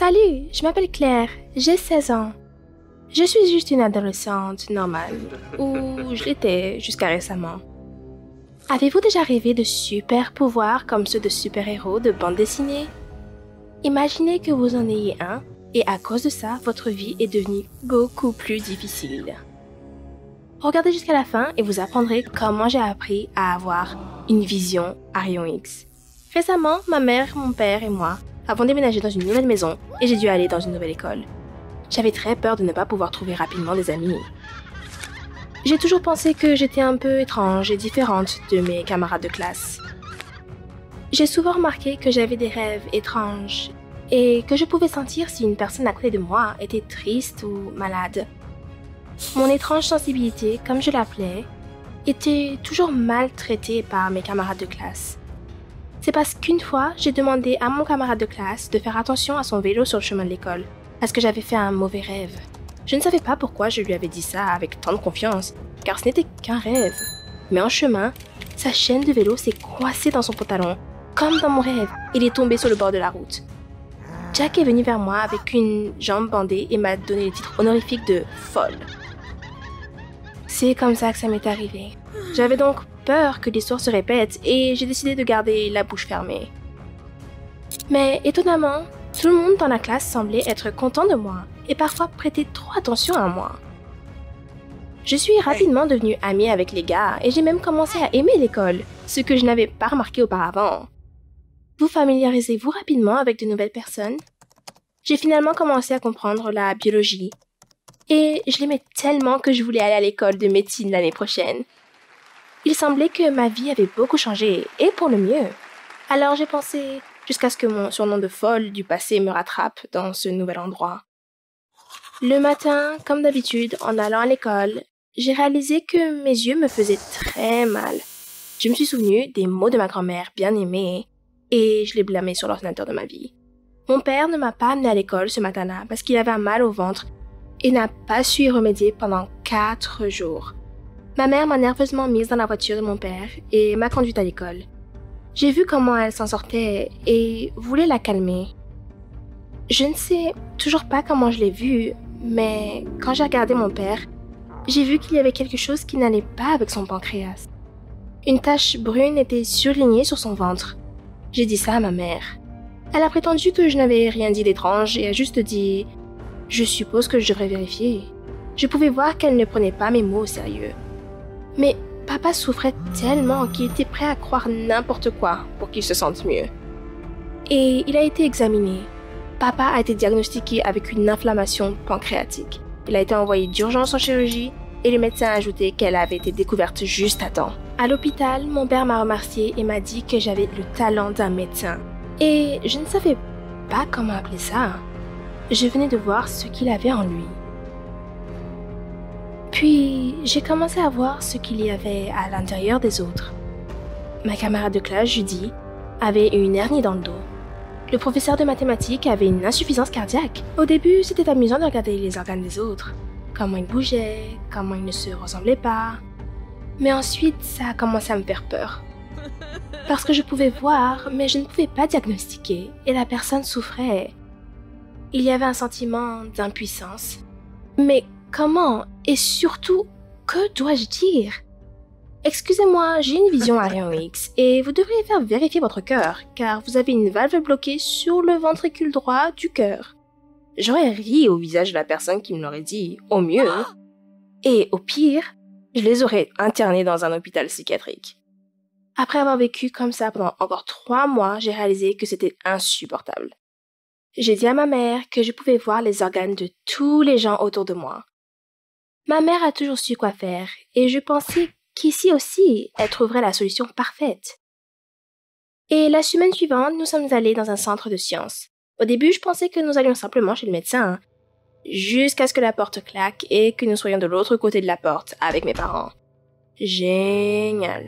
Salut, je m'appelle Claire, j'ai 16 ans. Je suis juste une adolescente normale, ou je l'étais jusqu'à récemment. Avez-vous déjà rêvé de super pouvoirs comme ceux de super-héros de bande dessinée? Imaginez que vous en ayez un, et à cause de ça, votre vie est devenue beaucoup plus difficile. Regardez jusqu'à la fin et vous apprendrez comment j'ai appris à avoir une vision à rayon X. Récemment, ma mère, mon père et moi avons déménagé dans une nouvelle maison et j'ai dû aller dans une nouvelle école. J'avais très peur de ne pas pouvoir trouver rapidement des amis. J'ai toujours pensé que j'étais un peu étrange et différente de mes camarades de classe. J'ai souvent remarqué que j'avais des rêves étranges et que je pouvais sentir si une personne à côté de moi était triste ou malade. Mon étrange sensibilité, comme je l'appelais, était toujours mal traitée par mes camarades de classe. C'est parce qu'une fois, j'ai demandé à mon camarade de classe de faire attention à son vélo sur le chemin de l'école, parce que j'avais fait un mauvais rêve. Je ne savais pas pourquoi je lui avais dit ça avec tant de confiance, car ce n'était qu'un rêve. Mais en chemin, sa chaîne de vélo s'est coincée dans son pantalon, comme dans mon rêve. Il est tombé sur le bord de la route. Jack est venu vers moi avec une jambe bandée et m'a donné le titre honorifique de folle. C'est comme ça que ça m'est arrivé. J'avais donc peur que l'histoire se répète et j'ai décidé de garder la bouche fermée. Mais étonnamment, tout le monde dans la classe semblait être content de moi et parfois prêter trop attention à moi. Je suis rapidement devenue amie avec les gars et j'ai même commencé à aimer l'école, ce que je n'avais pas remarqué auparavant. Vous familiarisez-vous rapidement avec de nouvelles personnes? J'ai finalement commencé à comprendre la biologie. Et je l'aimais tellement que je voulais aller à l'école de médecine l'année prochaine. Il semblait que ma vie avait beaucoup changé, et pour le mieux. Alors j'ai pensé, jusqu'à ce que mon surnom de folle du passé me rattrape dans ce nouvel endroit. Le matin, comme d'habitude, en allant à l'école, j'ai réalisé que mes yeux me faisaient très mal. Je me suis souvenu des mots de ma grand-mère bien aimés, et je les blâmais sur l'ordinateur de ma vie. Mon père ne m'a pas amené à l'école ce matin-là parce qu'il avait un mal au ventre et n'a pas su y remédier pendant 4 jours. Ma mère m'a nerveusement mise dans la voiture de mon père et m'a conduite à l'école. J'ai vu comment elle s'en sortait et voulais la calmer. Je ne sais toujours pas comment je l'ai vue, mais quand j'ai regardé mon père, j'ai vu qu'il y avait quelque chose qui n'allait pas avec son pancréas. Une tache brune était surlignée sur son ventre. J'ai dit ça à ma mère. Elle a prétendu que je n'avais rien dit d'étrange et a juste dit « Je suppose que je devrais vérifier ». Je pouvais voir qu'elle ne prenait pas mes mots au sérieux. Mais papa souffrait tellement qu'il était prêt à croire n'importe quoi pour qu'il se sente mieux. Et il a été examiné. Papa a été diagnostiqué avec une inflammation pancréatique. Il a été envoyé d'urgence en chirurgie et le médecin a ajouté qu'elle avait été découverte juste à temps. À l'hôpital, mon père m'a remercié et m'a dit que j'avais le talent d'un médecin. Et je ne savais pas comment appeler ça. Je venais de voir ce qu'il avait en lui. Puis, j'ai commencé à voir ce qu'il y avait à l'intérieur des autres. Ma camarade de classe, Judy, avait une hernie dans le dos. Le professeur de mathématiques avait une insuffisance cardiaque. Au début, c'était amusant de regarder les organes des autres. Comment ils bougeaient, comment ils ne se ressemblaient pas. Mais ensuite, ça a commencé à me faire peur. Parce que je pouvais voir, mais je ne pouvais pas diagnostiquer, et la personne souffrait. Il y avait un sentiment d'impuissance. Mais comment? Et surtout, que dois-je dire? Excusez-moi, j'ai une vision à rayon X, et vous devriez faire vérifier votre cœur, car vous avez une valve bloquée sur le ventricule droit du cœur. J'aurais ri au visage de la personne qui me l'aurait dit, au mieux. Et au pire, je les aurais internés dans un hôpital psychiatrique. Après avoir vécu comme ça pendant encore 3 mois, j'ai réalisé que c'était insupportable. J'ai dit à ma mère que je pouvais voir les organes de tous les gens autour de moi. Ma mère a toujours su quoi faire, et je pensais qu'ici aussi, elle trouverait la solution parfaite. Et la semaine suivante, nous sommes allés dans un centre de sciences. Au début, je pensais que nous allions simplement chez le médecin, jusqu'à ce que la porte claque et que nous soyons de l'autre côté de la porte avec mes parents. Génial.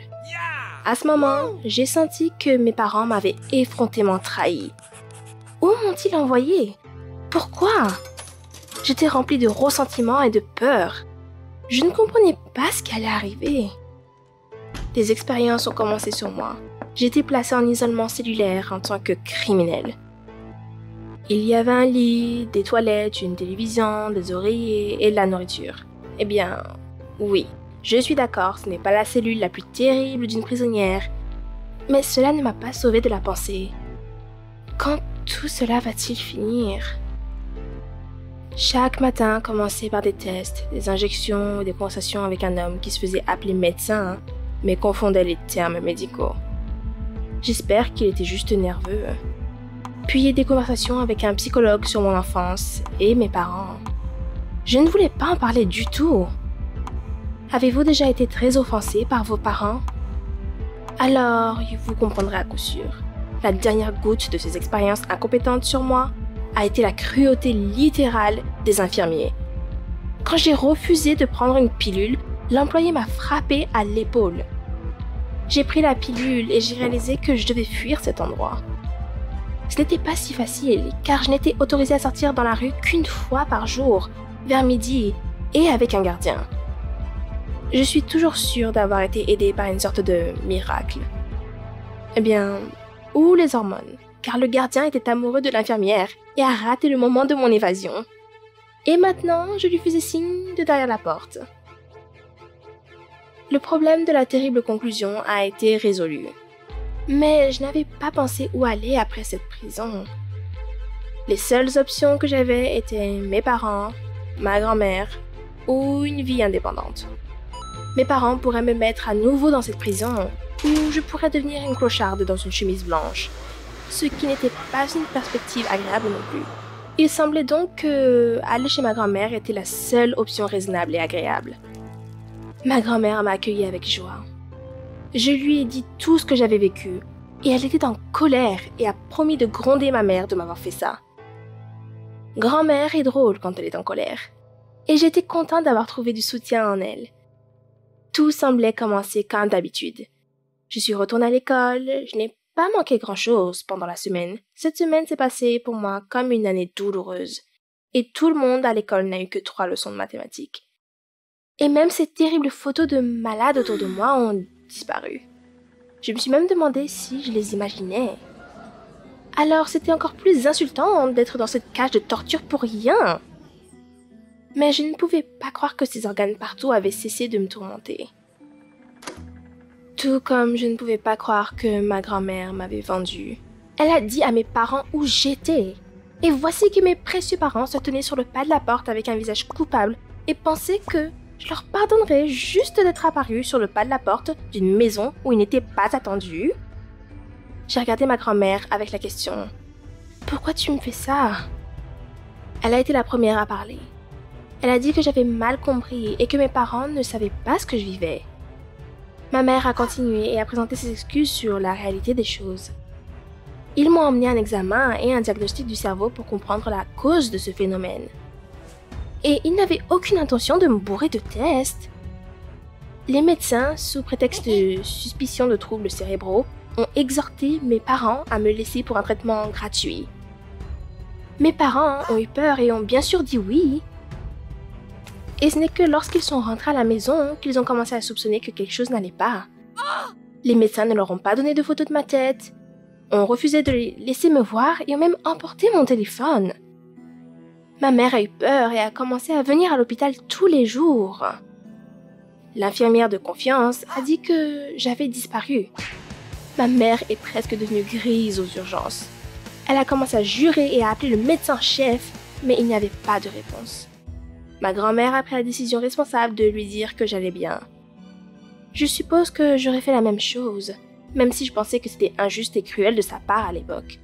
À ce moment, j'ai senti que mes parents m'avaient effrontément trahi. Où m'ont-ils envoyé? Pourquoi? J'étais remplie de ressentiment et de peur. Je ne comprenais pas ce qui allait arriver. Des expériences ont commencé sur moi. J'ai été placée en isolement cellulaire en tant que criminelle. Il y avait un lit, des toilettes, une télévision, des oreillers et de la nourriture. Eh bien, oui, je suis d'accord, ce n'est pas la cellule la plus terrible d'une prisonnière, mais cela ne m'a pas sauvée de la pensée. Quand tout cela va-t-il finir? Chaque matin commençait par des tests, des injections et des conversations avec un homme qui se faisait appeler médecin, mais confondait les termes médicaux. J'espère qu'il était juste nerveux. Puis des conversations avec un psychologue sur mon enfance et mes parents. Je ne voulais pas en parler du tout. Avez-vous déjà été très offensé par vos parents? Alors, vous comprendrez à coup sûr. La dernière goutte de ces expériences incompétentes sur moi a été la cruauté littérale des infirmiers. Quand j'ai refusé de prendre une pilule, l'employé m'a frappé à l'épaule. J'ai pris la pilule et j'ai réalisé que je devais fuir cet endroit. Ce n'était pas si facile, car je n'étais autorisée à sortir dans la rue qu'une fois par jour, vers midi, et avec un gardien. Je suis toujours sûre d'avoir été aidée par une sorte de miracle. Eh bien, ou les hormones, car le gardien était amoureux de l'infirmière et a raté le moment de mon évasion. Et maintenant, je lui faisais signe de derrière la porte. Le problème de la terrible conclusion a été résolu. Mais je n'avais pas pensé où aller après cette prison. Les seules options que j'avais étaient mes parents, ma grand-mère ou une vie indépendante. Mes parents pourraient me mettre à nouveau dans cette prison ou je pourrais devenir une clocharde dans une chemise blanche, ce qui n'était pas une perspective agréable non plus. Il semblait donc que aller chez ma grand-mère était la seule option raisonnable et agréable. Ma grand-mère m'a accueilli avec joie. Je lui ai dit tout ce que j'avais vécu, et elle était en colère et a promis de gronder ma mère de m'avoir fait ça. Grand-mère est drôle quand elle est en colère, et j'étais contente d'avoir trouvé du soutien en elle. Tout semblait commencer comme d'habitude. Je suis retournée à l'école, je n'ai pas manqué grand-chose pendant la semaine. Cette semaine s'est passée pour moi comme une année douloureuse, et tout le monde à l'école n'a eu que 3 leçons de mathématiques. Et même ces terribles photos de malades autour de moi ont disparu. Je me suis même demandé si je les imaginais. Alors c'était encore plus insultant d'être dans cette cage de torture pour rien. Mais je ne pouvais pas croire que ces organes partout avaient cessé de me tourmenter. Tout comme je ne pouvais pas croire que ma grand-mère m'avait vendue. Elle a dit à mes parents où j'étais. Et voici que mes précieux parents se tenaient sur le pas de la porte avec un visage coupable et pensaient que je leur pardonnerais juste d'être apparu sur le pas de la porte d'une maison où ils n'étaient pas attendus. J'ai regardé ma grand-mère avec la question « Pourquoi tu me fais ça ?» Elle a été la première à parler. Elle a dit que j'avais mal compris et que mes parents ne savaient pas ce que je vivais. Ma mère a continué et a présenté ses excuses sur la réalité des choses. Ils m'ont emmené un examen et un diagnostic du cerveau pour comprendre la cause de ce phénomène. Et ils n'avaient aucune intention de me bourrer de tests. Les médecins, sous prétexte de suspicion de troubles cérébraux, ont exhorté mes parents à me laisser pour un traitement gratuit. Mes parents ont eu peur et ont bien sûr dit oui. Et ce n'est que lorsqu'ils sont rentrés à la maison qu'ils ont commencé à soupçonner que quelque chose n'allait pas. Les médecins ne leur ont pas donné de photos de ma tête, ont refusé de les laisser me voir et ont même emporté mon téléphone. Ma mère a eu peur et a commencé à venir à l'hôpital tous les jours. L'infirmière de confiance a dit que j'avais disparu. Ma mère est presque devenue grise aux urgences. Elle a commencé à jurer et à appeler le médecin-chef, mais il n'y avait pas de réponse. Ma grand-mère a pris la décision responsable de lui dire que j'allais bien. Je suppose que j'aurais fait la même chose, même si je pensais que c'était injuste et cruel de sa part à l'époque.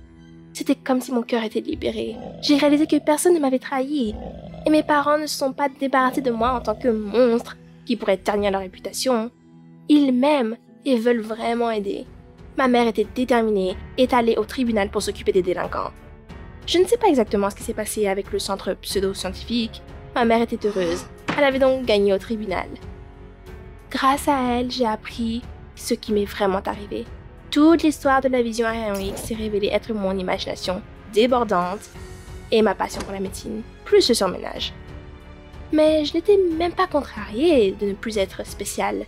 C'était comme si mon cœur était libéré. J'ai réalisé que personne ne m'avait trahi, et mes parents ne se sont pas débarrassés de moi en tant que monstre qui pourrait ternir leur réputation. Ils m'aiment et veulent vraiment aider. Ma mère était déterminée et est allée au tribunal pour s'occuper des délinquants. Je ne sais pas exactement ce qui s'est passé avec le centre pseudo-scientifique. Ma mère était heureuse. Elle avait donc gagné au tribunal. Grâce à elle, j'ai appris ce qui m'est vraiment arrivé. Toute l'histoire de la vision Ariane X s'est révélée être mon imagination débordante et ma passion pour la médecine, plus le surménage. Mais je n'étais même pas contrariée de ne plus être spéciale.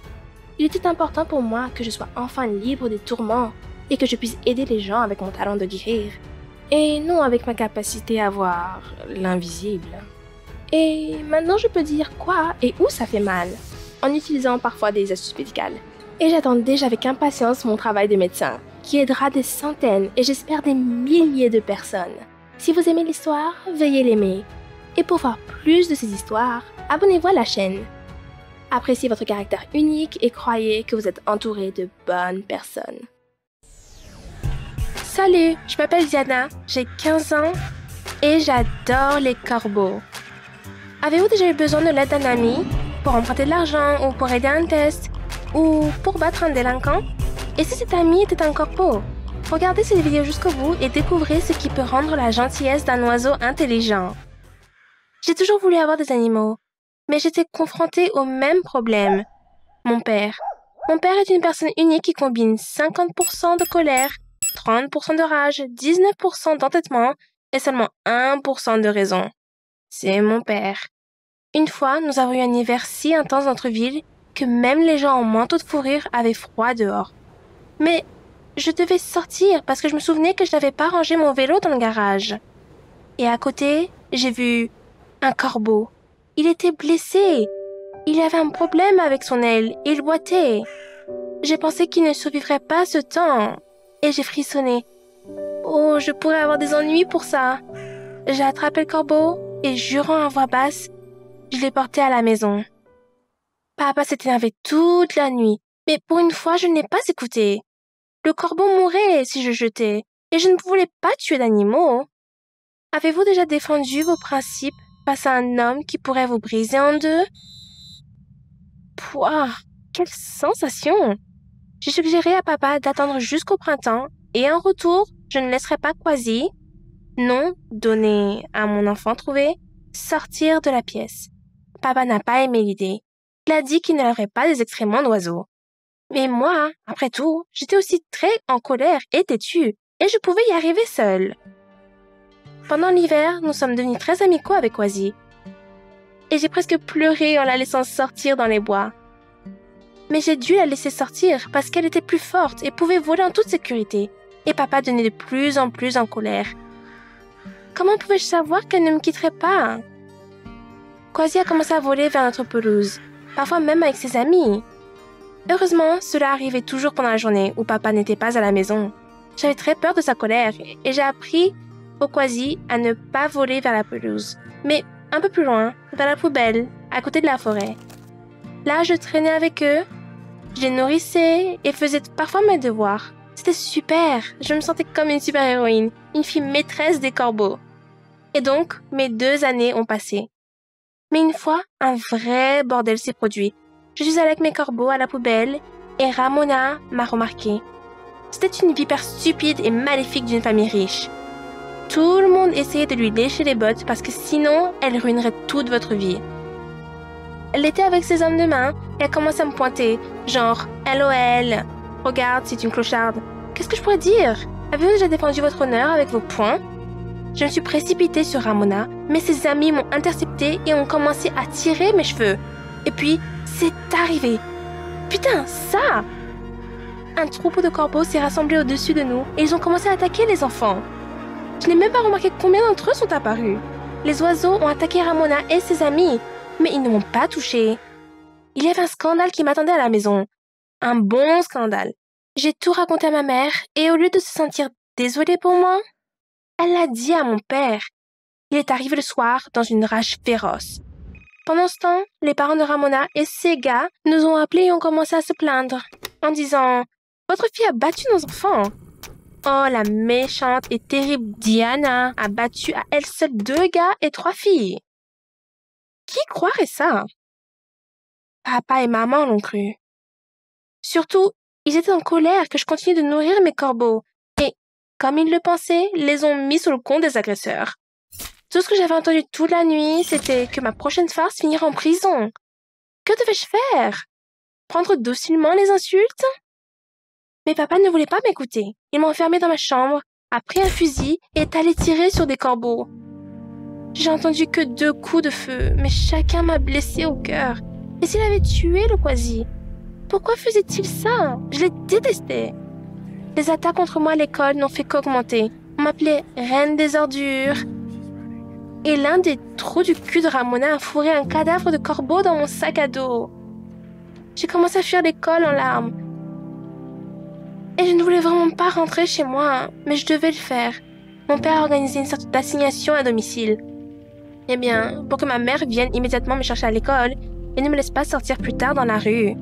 Il était important pour moi que je sois enfin libre des tourments et que je puisse aider les gens avec mon talent de guérir. et non avec ma capacité à voir l'invisible. Et maintenant je peux dire quoi et où ça fait mal, en utilisant parfois des astuces médicales. Et j'attends déjà avec impatience mon travail de médecin, qui aidera des centaines et j'espère des milliers de personnes. Si vous aimez l'histoire, veuillez l'aimer. Et pour voir plus de ces histoires, abonnez-vous à la chaîne. Appréciez votre caractère unique et croyez que vous êtes entouré de bonnes personnes. Salut, je m'appelle Diana, j'ai 15 ans et j'adore les corbeaux. Avez-vous déjà eu besoin de l'aide d'un ami pour emprunter de l'argent ou pour aider à un test ou pour battre un délinquant? Et si cet ami était un corbeau? Regardez cette vidéo jusqu'au bout et découvrez ce qui peut rendre la gentillesse d'un oiseau intelligent. J'ai toujours voulu avoir des animaux, mais j'étais confrontée au même problème. Mon père. Mon père est une personne unique qui combine 50% de colère, 30% de rage, 19% d'entêtement et seulement 1% de raison. C'est mon père. Une fois, nous avons eu un hiver si intense dans notre ville que même les gens en manteau de fourrure avaient froid dehors. Mais je devais sortir parce que je me souvenais que je n'avais pas rangé mon vélo dans le garage. Et à côté, j'ai vu un corbeau. Il était blessé. Il avait un problème avec son aile et il boitait. J'ai pensé qu'il ne survivrait pas ce temps et j'ai frissonné. Oh, je pourrais avoir des ennuis pour ça. J'ai attrapé le corbeau et jurant à voix basse, je l'ai porté à la maison. Papa s'est énervé toute la nuit, mais pour une fois, je n'ai pas écouté. Le corbeau mourrait si je jetais et je ne voulais pas tuer d'animaux. Avez-vous déjà défendu vos principes face à un homme qui pourrait vous briser en deux? Pouah, quelle sensation! J'ai suggéré à papa d'attendre jusqu'au printemps et en retour, je ne laisserai pas Kwasi, nom donné à mon enfant trouvé, sortir de la pièce. Papa n'a pas aimé l'idée. Il a dit qu'il ne lèverait pas des excréments d'oiseaux. Mais moi, après tout, j'étais aussi très en colère et têtue, et je pouvais y arriver seule. Pendant l'hiver, nous sommes devenus très amicaux avec Kwasi. Et j'ai presque pleuré en la laissant sortir dans les bois. Mais j'ai dû la laisser sortir parce qu'elle était plus forte et pouvait voler en toute sécurité. Et papa devenait de plus en plus en colère. Comment pouvais-je savoir qu'elle ne me quitterait pas? Kwasi a commencé à voler vers notre pelouse, parfois même avec ses amis. Heureusement, cela arrivait toujours pendant la journée où papa n'était pas à la maison. J'avais très peur de sa colère et j'ai appris au Kwasi à ne pas voler vers la pelouse, mais un peu plus loin, vers la poubelle, à côté de la forêt. Là, je traînais avec eux, je les nourrissais et faisais parfois mes devoirs. C'était super, je me sentais comme une super-héroïne, une fille maîtresse des corbeaux. Et donc, mes 2 années ont passé. Mais une fois, un vrai bordel s'est produit. Je suis allée avec mes corbeaux à la poubelle et Ramona m'a remarqué. C'était une vipère stupide et maléfique d'une famille riche. Tout le monde essayait de lui lécher les bottes parce que sinon, elle ruinerait toute votre vie. Elle était avec ses hommes de main et elle commençait à me pointer, genre « LOL, regarde, c'est une clocharde. » Qu'est-ce que je pourrais dire? Avez-vous déjà défendu votre honneur avec vos poings? Je me suis précipitée sur Ramona, mais ses amis m'ont interceptée et ont commencé à tirer mes cheveux. Et puis, c'est arrivé. Putain, ça! Un troupeau de corbeaux s'est rassemblé au-dessus de nous et ils ont commencé à attaquer les enfants. Je n'ai même pas remarqué combien d'entre eux sont apparus. Les oiseaux ont attaqué Ramona et ses amis, mais ils ne m'ont pas touchée. Il y avait un scandale qui m'attendait à la maison. Un bon scandale. J'ai tout raconté à ma mère et au lieu de se sentir désolée pour moi, elle l'a dit à mon père. Il est arrivé le soir dans une rage féroce. Pendant ce temps, les parents de Ramona et ses gars nous ont appelés et ont commencé à se plaindre en disant « Votre fille a battu nos enfants !» Oh, la méchante et terrible Diana a battu à elle seule 2 gars et 3 filles. Qui croirait ça? Papa et maman l'ont cru. Surtout, ils étaient en colère que je continue de nourrir mes corbeaux et, comme ils le pensaient, les ont mis sous le compte des agresseurs. Tout ce que j'avais entendu toute la nuit, c'était que ma prochaine farce finirait en prison. Que devais-je faire? Prendre docilement les insultes? Mais papa ne voulait pas m'écouter. Il m'a enfermée dans ma chambre, a pris un fusil et est allé tirer sur des corbeaux. J'ai entendu que 2 coups de feu, mais chacun m'a blessé au cœur. Et s'il avait tué le Kwasi? Pourquoi faisait-il ça? Je les détestais. Les attaques contre moi à l'école n'ont fait qu'augmenter. On m'appelait Reine des ordures. Et l'un des trous du cul de Ramona a fourré un cadavre de corbeau dans mon sac à dos. J'ai commencé à fuir l'école en larmes. Et je ne voulais vraiment pas rentrer chez moi, mais je devais le faire. Mon père a organisé une sorte d'assignation à domicile. Eh bien, pour que ma mère vienne immédiatement me chercher à l'école et ne me laisse pas sortir plus tard dans la rue.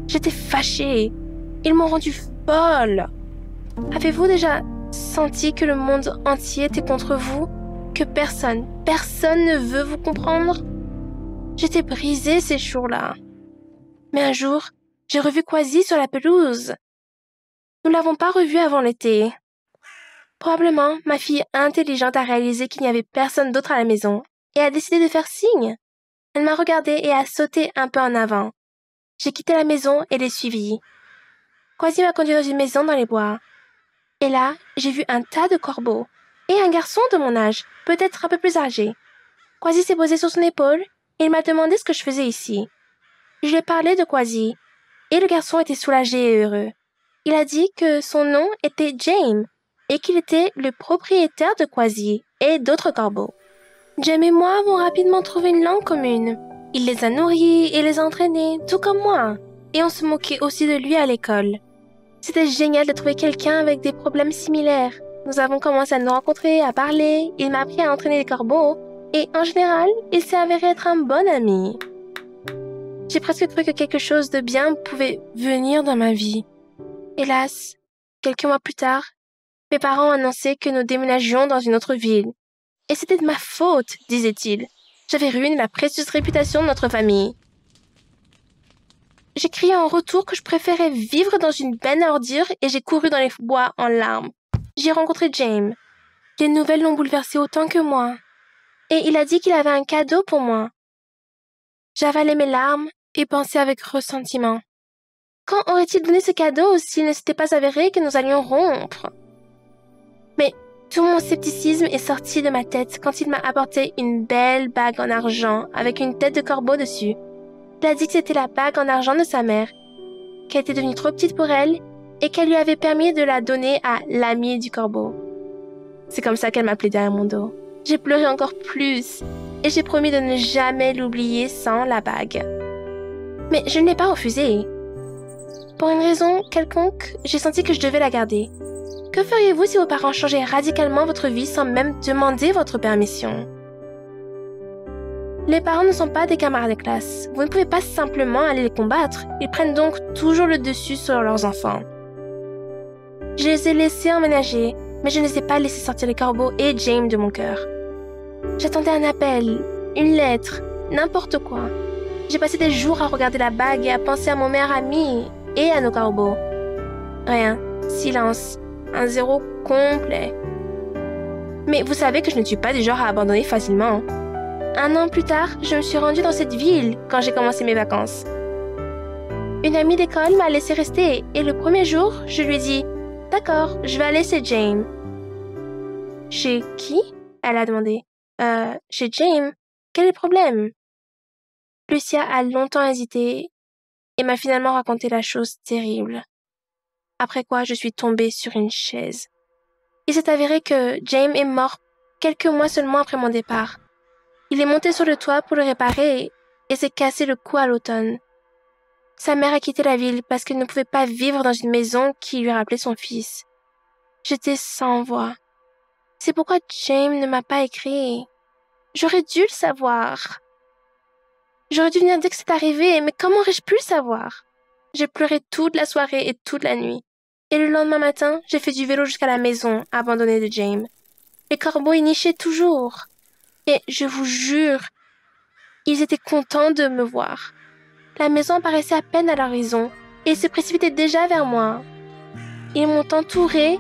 J'étais fâchée. Ils m'ont rendue folle. Avez-vous déjà senti que le monde entier était contre vous? Que personne ne veut vous comprendre? J'étais brisée ces jours-là. Mais un jour, j'ai revu Kwasi sur la pelouse. Nous ne l'avons pas revu avant l'été. Probablement, ma fille intelligente a réalisé qu'il n'y avait personne d'autre à la maison et a décidé de faire signe. Elle m'a regardée et a sauté un peu en avant. J'ai quitté la maison et l'ai suivie. Kwasi m'a conduit dans une maison dans les bois. Et là, j'ai vu un tas de corbeaux et un garçon de mon âge, peut-être un peu plus âgé. Kwasi s'est posé sur son épaule et il m'a demandé ce que je faisais ici. Je lui ai parlé de Kwasi et le garçon était soulagé et heureux. Il a dit que son nom était James et qu'il était le propriétaire de Kwasi et d'autres corbeaux. James et moi avons rapidement trouvé une langue commune. Il les a nourris et les a entraînés, tout comme moi. Et on se moquait aussi de lui à l'école. C'était génial de trouver quelqu'un avec des problèmes similaires. Nous avons commencé à nous rencontrer, à parler. Il m'a appris à entraîner les corbeaux. Et en général, il s'est avéré être un bon ami. J'ai presque cru que quelque chose de bien pouvait venir dans ma vie. Hélas, quelques mois plus tard, mes parents ont annoncé que nous déménagions dans une autre ville. Et c'était de ma faute, disait-il. J'avais ruiné la précieuse réputation de notre famille. J'ai crié en retour que je préférais vivre dans une benne à ordures et j'ai couru dans les bois en larmes. J'ai rencontré James. Les nouvelles l'ont bouleversé autant que moi. Et il a dit qu'il avait un cadeau pour moi. J'avalais mes larmes et pensais avec ressentiment. Quand aurait-il donné ce cadeau s'il ne s'était pas avéré que nous allions rompre? Mais tout mon scepticisme est sorti de ma tête quand il m'a apporté une belle bague en argent avec une tête de corbeau dessus. Il a dit que c'était la bague en argent de sa mère, qu'elle était devenue trop petite pour elle et qu'elle lui avait permis de la donner à l'ami du corbeau. C'est comme ça qu'elle m'appelait derrière mon dos. J'ai pleuré encore plus et j'ai promis de ne jamais l'oublier sans la bague. Mais je ne l'ai pas refusée. Pour une raison quelconque, j'ai senti que je devais la garder. Que feriez-vous si vos parents changeaient radicalement votre vie sans même demander votre permission? Les parents ne sont pas des camarades de classe. Vous ne pouvez pas simplement aller les combattre. Ils prennent donc toujours le dessus sur leurs enfants. Je les ai laissés emménager, mais je ne les ai pas laissés sortir les corbeaux et James de mon cœur. J'attendais un appel, une lettre, n'importe quoi. J'ai passé des jours à regarder la bague et à penser à mon meilleur ami et à nos corbeaux. Rien, silence, un zéro complet. Mais vous savez que je ne suis pas du genre à abandonner facilement. 1 an plus tard, je me suis rendue dans cette ville quand j'ai commencé mes vacances. Une amie d'école m'a laissé rester et le premier jour, je lui ai dit « D'accord, je vais aller chez James. » « Chez qui ?» elle a demandé. « Chez James. Quel est le problème ?» Lucia a longtemps hésité et m'a finalement raconté la chose terrible. Après quoi, je suis tombée sur une chaise. Il s'est avéré que James est mort quelques mois seulement après mon départ. Il est monté sur le toit pour le réparer et s'est cassé le cou à l'automne. Sa mère a quitté la ville parce qu'elle ne pouvait pas vivre dans une maison qui lui rappelait son fils. J'étais sans voix. C'est pourquoi James ne m'a pas écrit. J'aurais dû le savoir. J'aurais dû venir dès que c'est arrivé, mais comment aurais-je pu le savoir? J'ai pleuré toute la soirée et toute la nuit. Et le lendemain matin, j'ai fait du vélo jusqu'à la maison abandonnée de James. Les corbeaux y nichaient toujours. Et je vous jure, ils étaient contents de me voir. La maison apparaissait à peine à l'horizon et ils se précipitaient déjà vers moi. Ils m'ont entourée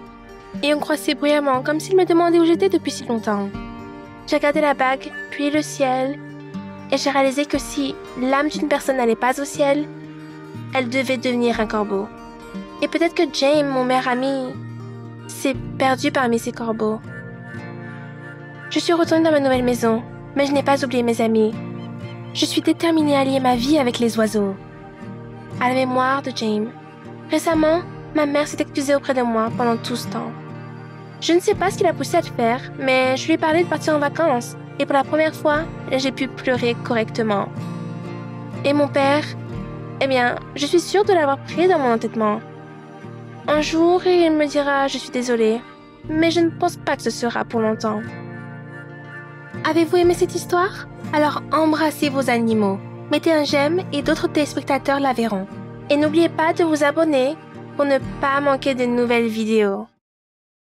et ont croissé bruyamment comme s'ils me demandaient où j'étais depuis si longtemps. J'ai regardé la bague, puis le ciel, et j'ai réalisé que si l'âme d'une personne n'allait pas au ciel, elle devait devenir un corbeau. Et peut-être que James, mon meilleur ami, s'est perdu parmi ces corbeaux. Je suis retournée dans ma nouvelle maison, mais je n'ai pas oublié mes amis. Je suis déterminée à lier ma vie avec les oiseaux. À la mémoire de James. Récemment, ma mère s'est excusée auprès de moi pendant tout ce temps. Je ne sais pas ce qui l'a poussé à le faire, mais je lui ai parlé de partir en vacances. Et pour la première fois, j'ai pu pleurer correctement. Et mon père, eh bien, je suis sûre de l'avoir pris dans mon entêtement. Un jour, il me dira « Je suis désolée », mais je ne pense pas que ce sera pour longtemps. Avez-vous aimé cette histoire? Alors embrassez vos animaux, mettez un j'aime et d'autres téléspectateurs la verront. Et n'oubliez pas de vous abonner pour ne pas manquer de nouvelles vidéos.